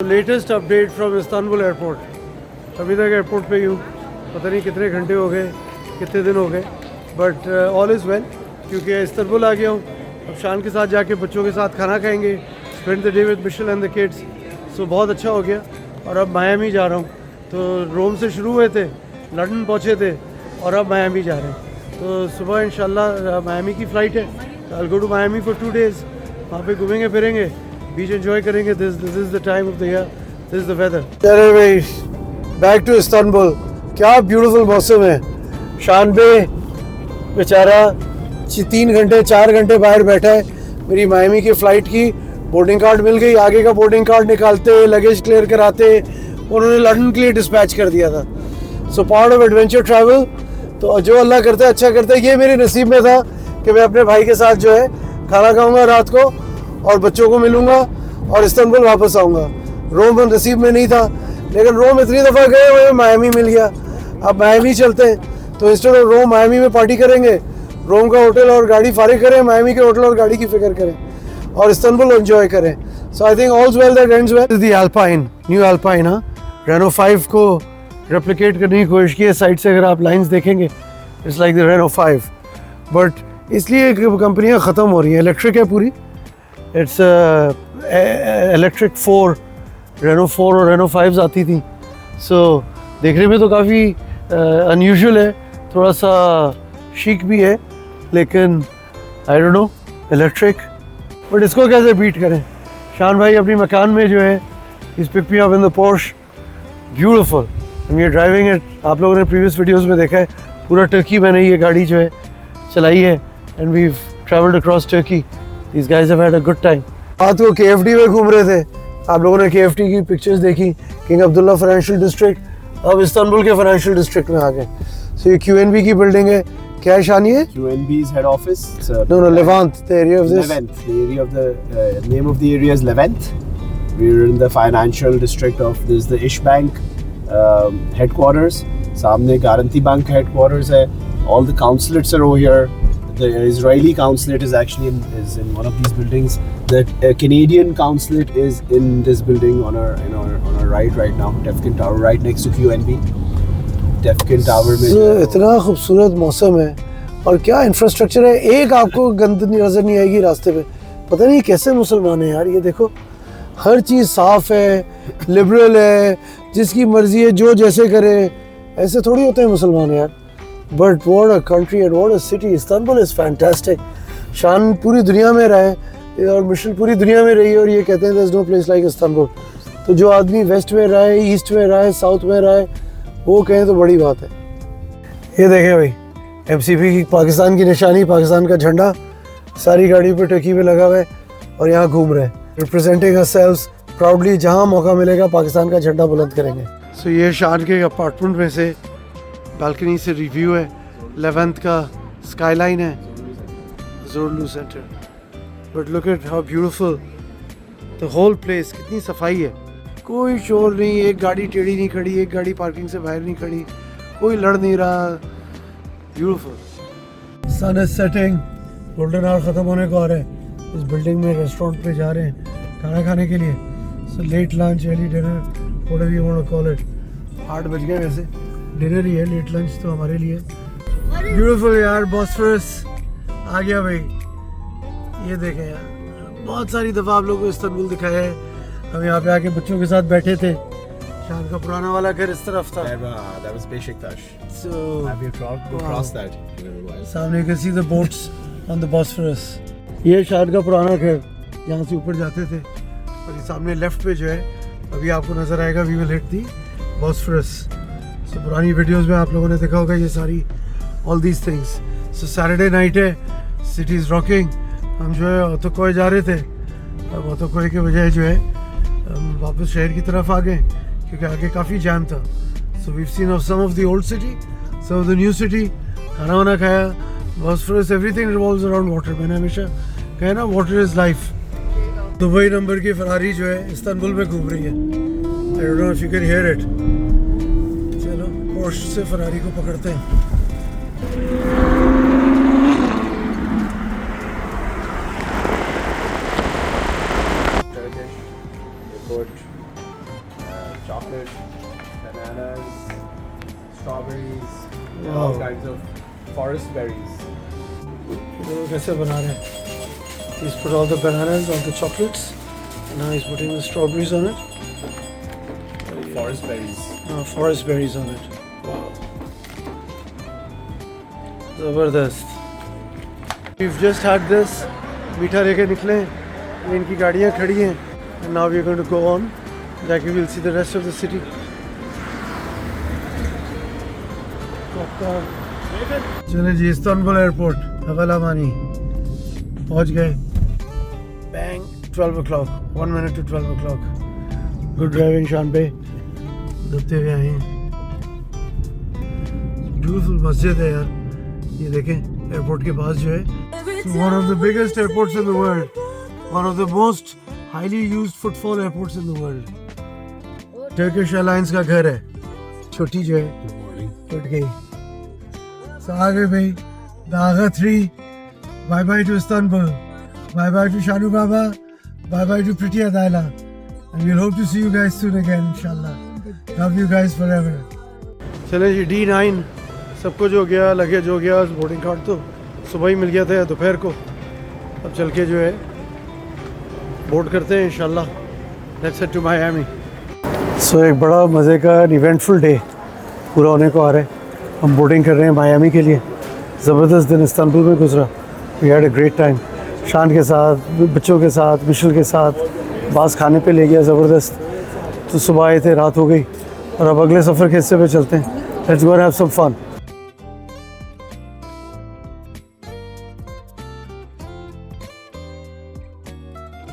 Latest update from Istanbul airport. अभी तक airport पे ही हूँ, पता नहीं कितने घंटे हो गए, कितने दिन हो गए, बट ऑल इज़ वेल क्योंकि इस्तांबुल आ गया हूँ। अब शान के साथ जाके बच्चों के साथ खाना खाएंगे, spend the day with Michelle and the kids. So बहुत अच्छा हो गया और अब मायामी जा रहा हूँ। तो रोम से शुरू हुए थे, लंदन पहुँचे थे और अब मायामी जा रहे हैं। तो सुबह इंशाल्लाह मायामी की फ़्लाइट है, तो I will go to Miami for 2 days। वहाँ पे घूमेंगे फिरेंगे, बीच एंजॉय करेंगे। This is the time of the year, this is the weather. चले भाई बैक टू इस्तांबुल। क्या ब्यूटीफुल मौसम है। शान बे बेचारा 3 घंटे 4 घंटे बाहर बैठा है। मेरी मायामी की फ़्लाइट की बोर्डिंग कार्ड मिल गई। आगे का बोर्डिंग कार्ड निकालते, लगेज क्लियर कराते उन्होंने लंदन के लिए डिस्पैच कर दिया था। So part of adventure travel. तो जो अल्लाह करता है अच्छा करता है। ये मेरे नसीब में था कि मैं अपने भाई के साथ जो है खाना खाऊंगा रात को और बच्चों को मिलूंगा और इस्तांबुल वापस आऊँगा। रोम नसीब में नहीं था, लेकिन रोम इतनी दफ़ा गए हुए मायामी मिल गया। अब मायामी चलते हैं, तो इंस्टेड ऑफ रोम मायामी में पार्टी करेंगे। रोम का होटल और गाड़ी फारिग करें, मायामी के होटल और गाड़ी की फिक्र करें और इस्तांबुल एंजॉय करें। So I think all's well that ends well. The Alpine, new Alpine. हाँ, रेनो 5 को रेप्लिकेट करने की कोशिश की है साइड से। अगर आप लाइंस देखेंगे it's like the Renault 5, but इसलिए कंपनियाँ ख़त्म हो रही हैं। इलेक्ट्रिक है पूरी, इट्स इलेक्ट्रिक 4, रेनो 4 और रेनो 5 आती थी। सो देखने में तो काफ़ी अनयूजुअल है, थोड़ा सा शीक भी है, लेकिन आई डोंट नो इलेक्ट्रिक। बट इसको कैसे बीट करें। शान भाई अपनी मकान में जो है इस pick me up in the Porsche, beautiful and we are driving it. आप लोगों ने प्रीवियस वीडियोस में देखा है, पूरा टर्की मैंने ये गाड़ी जो है चलाई है and we travelled across Turkey. These guys have had a good time। रात को KFD में घूम रहे थे। आप लोगों ने KFD की पिक्चर्स देखी, किंग अब्दुल्ला फाइनेंशियल डिस्ट्रिक्ट। अब इस्तांबुल के फाइनेंशियल डिस्ट्रिक्ट में आ गए। सो ये QNB की बिल्डिंग है। क्या है शान ये? QNB's head office. No, Levant, the area of this. Levant. The area of the name of the area is Levant. We're in the financial district of this the Ish Bank headquarters. सामने Garanti Bank headquarters है. All the consulates are over here. The Israeli consulate is actually is in one of these buildings. The Canadian consulate is in this building on our right now. Defcon Tower right next to QNB. Defcon Tower में इतना खूबसूरत मौसम है और क्या infrastructure है। एक आपको गंदगी नजर नहीं आएगी रास्ते पे। पता नहीं कैसे मुसलमान हैं यार। ये देखो हर चीज़ साफ है, लिबरल है, जिसकी मर्जी है जो जैसे करे। ऐसे थोड़ी होते हैं मुसलमान यार। But what a country and what a city! Istanbul is fantastic. शान पूरी दुनिया में रहा है और मिशेल पूरी दुनिया में रही है और ये कहते हैं there's no place like Istanbul। तो जो आदमी वेस्ट में रहा है, ईस्ट में रहा है, साउथ में रहा है, वो कहें तो बड़ी बात है। ये देखें भाई, MCP की पाकिस्तान की निशानी, पाकिस्तान का झंडा सारी गाड़ी पर टर्की में लगा हुआ है और यहाँ घूम रहे हैं। Representing ourselves proudly. जहाँ मौका मिलेगा पाकिस्तान का झंडा बुलंद करेंगे। सो ये शान के अपार्टमेंट में से बालकनी से रिव्यू है। लेवेंथ का स्काईलाइन है, Zorlu center. But look at how beautiful the whole place. कितनी सफाई है, कोई शोर नहीं, एक गाड़ी टेढ़ी नहीं खड़ी, एक गाड़ी पार्किंग से बाहर नहीं खड़ी, कोई लड़ नहीं रहा। Beautiful. Sun is setting, golden hour ख़त्म होने को आ रहा है। इस बिल्डिंग में रेस्टोरेंट पे जा रहे हैं खाना खाने के लिए। So late lunch, early dinner, whatever you want to call it. 8 बज गए, वैसे डिनर ही है, लेट लंच तो हमारे लिए। ब्यूटीफुल यार, बॉस्फोरस आ गया भाई। ये देखें यार, बहुत सारी दफ़ा आप लोगों को इस्तांबुल दिखाया है। हम यहाँ पे आके बच्चों के साथ बैठे थे। शान का पुराना वाला घर इस तरफ था। that was Beşiktaş. So Have you crossed that? सामने you can see the boats on the Bosphorus। ये शान का पुराना घर, यहाँ से ऊपर जाते थे और ये सामने लेफ्ट पे जो है अभी आपको नज़र आएगा, we will hit the Bosphorus. So पुरानी वीडियोस में आप लोगों ने देखा होगा ये सारी all these things. So Saturday night है, सिटी इज़ रॉकिंग। हम जो है ओतोकोय जा रहे थे, अब ओतोकोय के बजाय जो है हम वापस शहर की तरफ आ गए क्योंकि आगे काफ़ी जैम था। So we seen of some of the old city, some of the new city. खाना वाना खाया, Bosphorus, everything revolves around water. मैंने हमेशा कहा ना, water is life. Dubai number की फरारी जो है इस्तांबुल में घूम रही है। I don't know if you can hear it. चलो पोर्श से फरारी को पकड़ते हैं। Turkish airport chocolate, bananas, strawberries, and Wow. all kinds of forest berries. देखो कैसे बना रहे हैं. He's put all the bananas, all the chocolates. And now he's putting the strawberries on it. Forest berries. Forest berries on it. ज़बरदस्त. We've just had this. मीठा लेके निकले. ये इनकी गाड़ियाँ खड़ी हैं. And now we're going to go on. जाके we'll see the rest of the city. चले जी इस्तांबुल एयरपोर्ट हवाला मानी पहुंच गए. Bang 12 o'clock. 1 minute to 12 o'clock. Good driving शान पे. दबते हुए आए हैं. ब्यूटीफुल मस्जिद है यार. ये देखें एयरपोर्ट के पास जो है. One of the biggest airports in the world. One of the most highly used footfall airports in the world. Turkish Airlines का घर है. छोटी जो है टूट गई. So आ गए भाई. Dagha 3. Bye bye to Istanbul. Bye bye to Shanu Baba. Bye bye to Pretty Adayla. And we'll hope to see you guys soon again, inshallah. Love you guys forever. चले जी D9 सब कुछ हो गया. Luggage हो गया. Boarding card तो सुबह ही मिल गया था या दोपहर को. अब चल के जो है बोर्ड करते हैं इंशाल्लाह. Let's head to Miami. So एक बड़ा मज़े का इवेंटफुल डे पूरा होने को आ रहा है. हम बोर्डिंग कर रहे हैं मायामी के लिए. ज़बरदस्त दिन इस्तांबुल में गुजरा. We had a great time. Shaan के साथ, बच्चों के साथ, मिशेल के साथ. बास खाने पे ले गया ज़बरदस्त. तो सुबह आए थे, रात हो गई और अब अगले सफ़र के हिस्से पे चलते हैं. Let's go have some fun.